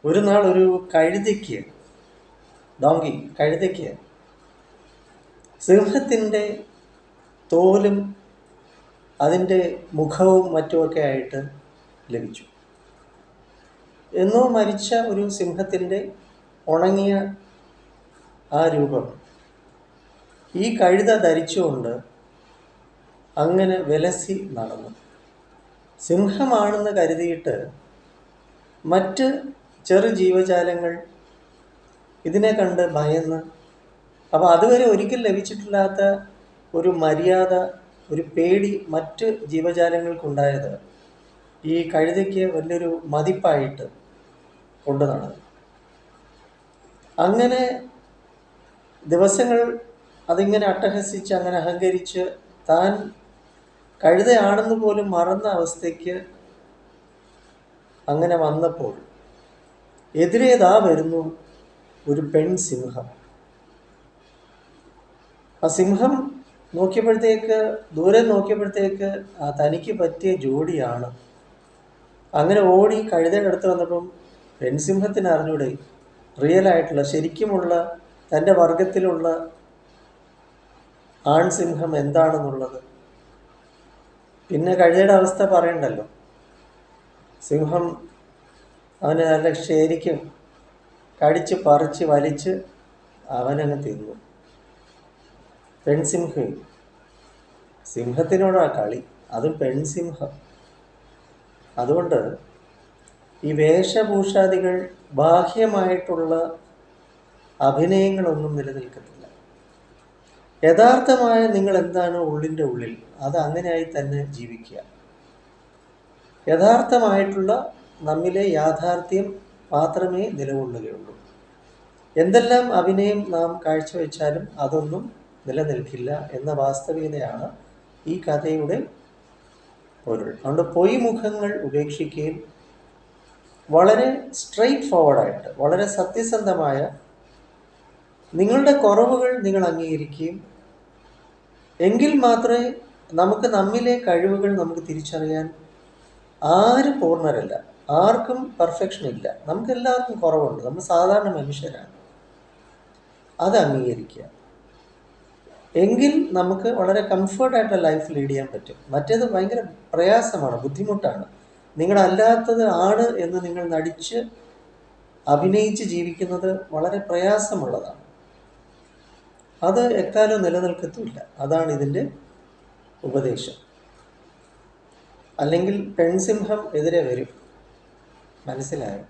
ഒരു നാൾ ഒരു കഴുതയ്ക്ക് കഴുതയ്ക്ക് സിംഹത്തിൻ്റെ തോലും അതിൻ്റെ മുഖവും മറ്റുമൊക്കെ ആയിട്ട് ലഭിച്ചു. എന്നോ മരിച്ച ഒരു സിംഹത്തിൻ്റെ ഉണങ്ങിയ ആ രൂപം ഈ കഴുത ധരിച്ചുകൊണ്ട് അങ്ങനെ വിലസി നടന്നു. സിംഹമാണെന്ന് കരുതിയിട്ട് മറ്റ് ചെറു ജീവജാലങ്ങൾ ഇതിനെ കണ്ട് ഭയന്ന്, അപ്പോൾ അതുവരെ ഒരിക്കൽ ലഭിച്ചിട്ടില്ലാത്ത ഒരു മര്യാദ, ഒരു പേടി മറ്റ് ജീവജാലങ്ങൾക്കുണ്ടായത് ഈ കഴുതയ്ക്ക് വലിയൊരു മതിപ്പായിട്ട് കൊണ്ടു നടന്നു. അങ്ങനെ ദിവസങ്ങൾ അതിങ്ങനെ അട്ടഹസിച്ച്, അങ്ങനെ അഹങ്കരിച്ച്, താൻ കഴുതയാണെന്ന് പോലും മറന്ന അവസ്ഥയ്ക്ക് അങ്ങനെ വന്നപ്പോൾ എതിരേതാ വരുന്നു ഒരു പെൺസിംഹം. ആ സിംഹം നോക്കിയപ്പോഴത്തേക്ക്, ദൂരെ നോക്കിയപ്പോഴത്തേക്ക് തനിക്ക് പറ്റിയ ജോഡിയാണ്. അങ്ങനെ ഓടി കഴുതയുടെ അടുത്ത് വന്നപ്പം പെൺസിംഹത്തിന് അറിഞ്ഞൂടെ റിയലായിട്ടുള്ള, ശരിക്കുമുള്ള തൻ്റെ വർഗത്തിലുള്ള ആൺസിംഹം എന്താണെന്നുള്ളത്. പിന്നെ കഴുതയുടെ അവസ്ഥ പറയണ്ടല്ലോ. സിംഹം അവന് നല്ല ശരിക്കും കടിച്ച് പറിച്ച് വലിച്ച് അവനങ്ങ് തിന്നു. പെൺസിംഹം, സിംഹത്തിനോടാ കളി, അതും പെൺസിംഹം. അതുകൊണ്ട് ഈ വേഷഭൂഷാദികൾ, ബാഹ്യമായിട്ടുള്ള അഭിനയങ്ങളൊന്നും നിലനിൽക്കത്തില്ല. യഥാർത്ഥമായ നിങ്ങൾ എന്താണോ ഉള്ളിൻ്റെ ഉള്ളിൽ, അത് അങ്ങനെയായി തന്നെ ജീവിക്കുക. യഥാർത്ഥമായിട്ടുള്ള നമ്മിലെ യാഥാർത്ഥ്യം മാത്രമേ നിലകൊള്ളുകയുള്ളൂ. എന്തെല്ലാം അഭിനയം നാം കാഴ്ചവെച്ചാലും അതൊന്നും നിലനിൽക്കില്ല എന്ന വാസ്തവികതയാണ് ഈ കഥയുടെ പൊരുൾ. അതുകൊണ്ട് പൊയ്മുഖങ്ങൾ ഉപേക്ഷിക്കുകയും വളരെ സ്ട്രെയിറ്റ് ഫോർവേഡായിട്ട്, വളരെ സത്യസന്ധമായ നിങ്ങളുടെ കുറവുകൾ നിങ്ങൾ അംഗീകരിക്കുകയും, എങ്കിൽ മാത്രമേ നമുക്ക് നമ്മിലെ കഴിവുകൾ നമുക്ക് തിരിച്ചറിയാൻ, ആരും പൂർണ്ണരല്ല, ആർക്കും പെർഫെക്ഷൻ ഇല്ല, നമുക്കെല്ലാവർക്കും കുറവുണ്ട്, നമ്മൾ സാധാരണ മനുഷ്യരാണ്. അത് അംഗീകരിക്കുക. എങ്കിൽ നമുക്ക് വളരെ കംഫർട്ടായിട്ടുള്ള ലൈഫ് ലീഡ് ചെയ്യാൻ പറ്റും. മറ്റേത് ഭയങ്കര പ്രയാസമാണ്, ബുദ്ധിമുട്ടാണ്. നിങ്ങളല്ലാത്തത് ആണ് എന്ന് നിങ്ങൾ നടിച്ച് അഭിനയിച്ച് ജീവിക്കുന്നത് വളരെ പ്രയാസമുള്ളതാണ്. അത് എക്കാലം നിലനിൽക്കത്തില്ല. അതാണ് ഇതിൻ്റെ ഉപദേശം. അല്ലെങ്കിൽ പെൺസിംഹം എതിരെ വരും. മനസ്സിലായോ?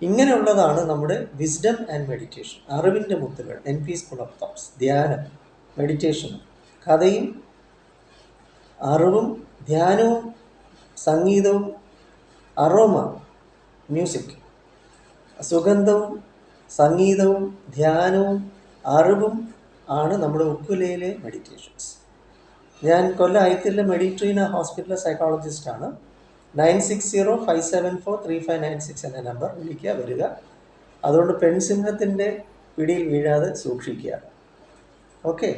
ഇങ്ങനെയുള്ളതാണ് നമ്മുടെ വിസ്ഡം ആൻഡ് മെഡിറ്റേഷൻ, അറിവിൻ്റെ മുത്തുകൾ, NP സ്കൂൾ ഓഫ് തോട്ട്സ്. ധ്യാനം, മെഡിറ്റേഷനും, കഥയും അറിവും ധ്യാനവും സംഗീതവും, അറോമ മ്യൂസിക്, സുഗന്ധവും സംഗീതവും ധ്യാനവും അറിവും ആണ് നമ്മുടെ ഉക്കുലയിലെ മെഡിറ്റേഷൻസ്. ഞാൻ കൊല്ലം ഐത്തിലെ മെഡിട്രീന ഹോസ്പിറ്റൽ സൈക്കോളജിസ്റ്റാണ്. 9605743596 എന്ന നമ്പർ വിളിക്കുക, വരിക. അതുകൊണ്ട് പെൺസിംഹത്തിൻ്റെ പിടിയിൽ വീഴാതെ സൂക്ഷിക്കുക. ഓക്കെ.